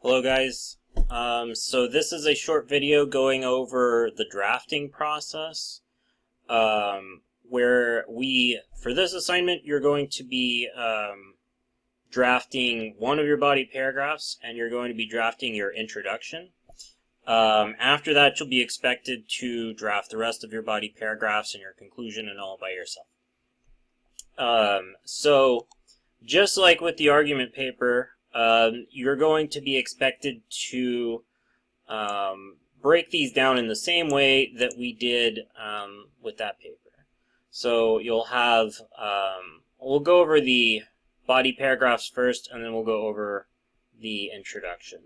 Hello guys. So this is a short video going over the drafting process, where for this assignment, you're going to be drafting one of your body paragraphs, and you're going to be drafting your introduction. After that, you'll be expected to draft the rest of your body paragraphs and your conclusion and all by yourself. So just like with the argument paper, you're going to be expected to break these down in the same way that we did with that paper. So you'll have, we'll go over the body paragraphs first, and then we'll go over the introduction.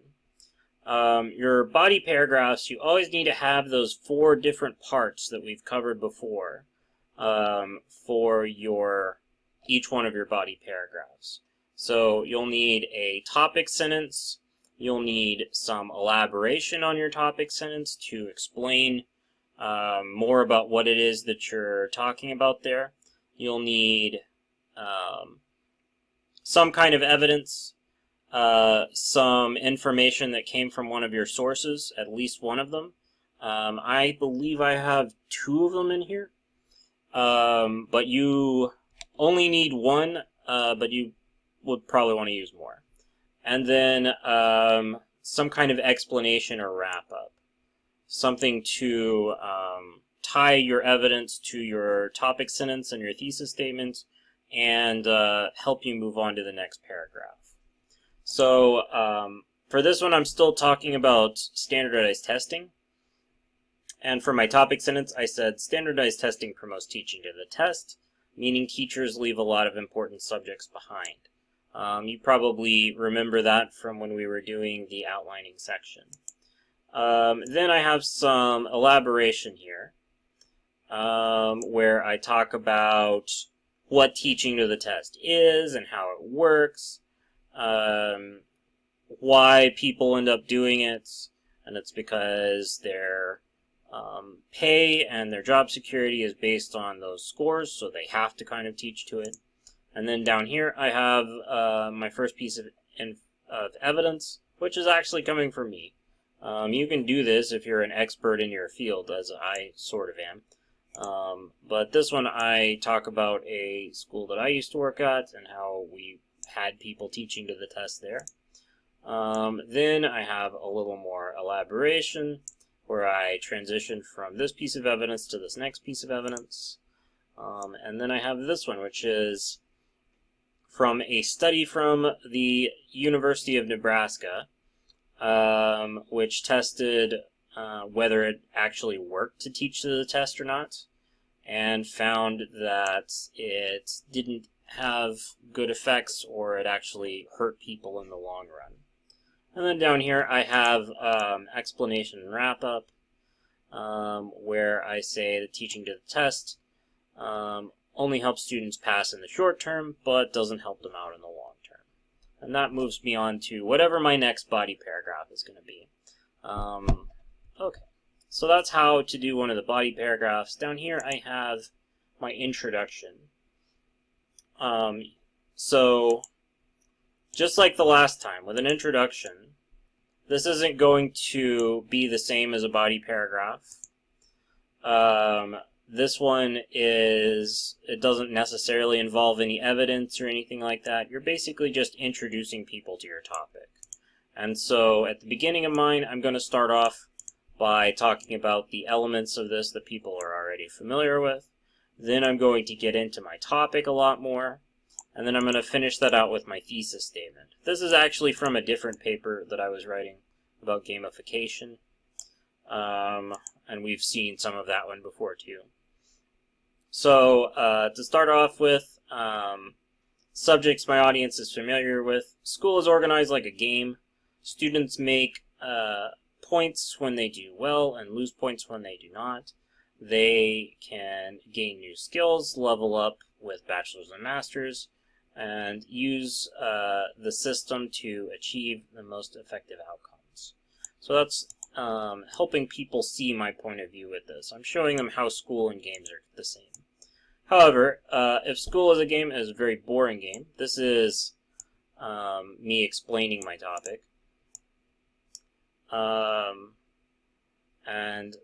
Your body paragraphs, you always need to have those 4 different parts that we've covered before for each one of your body paragraphs. So you'll need a topic sentence, you'll need some elaboration on your topic sentence to explain more about what it is that you're talking about there. You'll need some kind of evidence, some information that came from one of your sources, at least one of them. I believe I have 2 of them in here, but you only need one, but you would probably want to use more. And then some kind of explanation or wrap-up. Something to tie your evidence to your topic sentence and your thesis statement and help you move on to the next paragraph. So for this one, I'm still talking about standardized testing. And for my topic sentence, I said standardized testing promotes teaching to the test, meaning teachers leave a lot of important subjects behind. You probably remember that from when we were doing the outlining section. Then I have some elaboration here, where I talk about what teaching to the test is and how it works, why people end up doing it, and it's because their pay and their job security is based on those scores, so they have to kind of teach to it. And then down here I have my first piece of evidence, which is actually coming from me. You can do this if you're an expert in your field, as I sort of am. But this one I talk about a school that I used to work at and how we had people teaching to the test there. Then I have a little more elaboration where I transition from this piece of evidence to this next piece of evidence. And then I have this one, which is from a study from the University of Nebraska, which tested whether it actually worked to teach to the test or not, and found that it didn't have good effects, or it actually hurt people in the long run. And then down here I have explanation and wrap-up, where I say that teaching to the test only helps students pass in the short term, but doesn't help them out in the long term. And that moves me on to whatever my next body paragraph is going to be. Okay, so that's how to do one of the body paragraphs. Down here I have my introduction. So just like the last time with an introduction, this isn't going to be the same as a body paragraph. This one it doesn't necessarily involve any evidence or anything like that. You're basically just introducing people to your topic. And so at the beginning of mine, I'm going to start off by talking about the elements of this that people are already familiar with. Then I'm going to get into my topic a lot more. And then I'm going to finish that out with my thesis statement. This is actually from a different paper that I was writing about gamification. And we've seen some of that one before too. So to start off with, subjects my audience is familiar with. School is organized like a game. Students make points when they do well and lose points when they do not. They can gain new skills, level up with bachelor's and master's, and use the system to achieve the most effective outcomes. So that's helping people see my point of view with this. I'm showing them how school and games are the same. However, if school is a game, it is a very boring game. This is me explaining my topic. And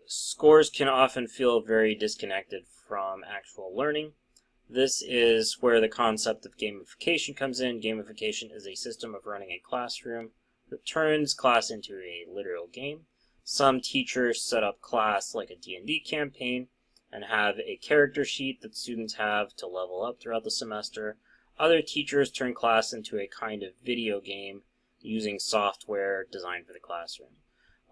scores can often feel very disconnected from actual learning. This is where the concept of gamification comes in. Gamification is a system of running a classroom that turns class into a literal game. Some teachers set up class like a D&D campaign and have a character sheet that students have to level up throughout the semester. Other teachers turn class into a kind of video game using software designed for the classroom.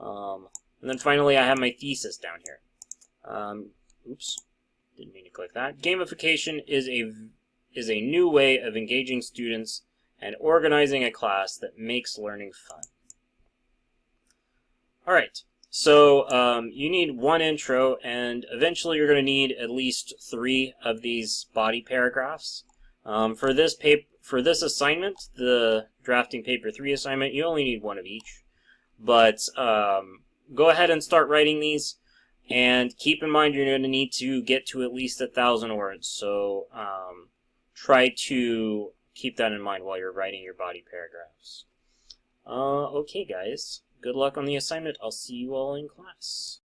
And then finally, I have my thesis down here. Oops, didn't mean to click that. Gamification is a new way of engaging students and organizing a class that makes learning fun. All right, so you need one intro, and eventually you're going to need at least 3 of these body paragraphs. For this assignment, the drafting paper 3 assignment, you only need 1 of each. But go ahead and start writing these, and keep in mind you're going to need to get to at least 1,000 words. So try to keep that in mind while you're writing your body paragraphs. Okay, guys. Good luck on the assignment. I'll see you all in class.